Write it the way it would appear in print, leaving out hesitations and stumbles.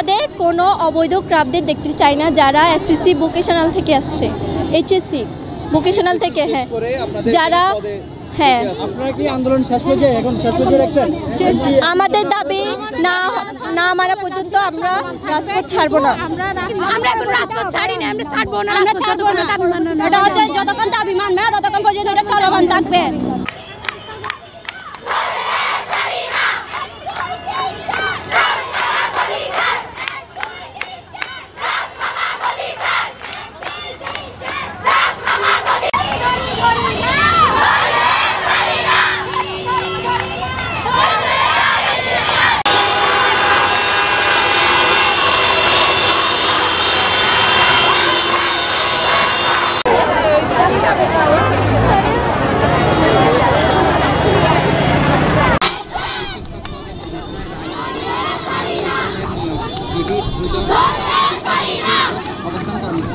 পদে কোনো অবৈধ ক্রাফটদের দেখতে চাই না, যারা এসএসসি ভোকেশনাল থেকে আসছে, এইচএসসি ভোকেশনাল থেকে, হ্যাঁ যারা, হ্যাঁ আপনারা কি আন্দোলন শেষ পর্যায়ে এখন শেষ পর্যায়ে রাখছেন? আমাদের দাবি না মানা পর্যন্ত আমরা রাজপথ ছাড়বো না। আমরা এখন রাজপথ ছাড়ি না, আমরা ছাড়বো না, আমরা ছাড়বো না। এটা হচ্ছে যতক্ষণ দাবি মানবে না ততক্ষণ পর্যন্ত এটা চলমান থাকবে। অবস্থান করেন।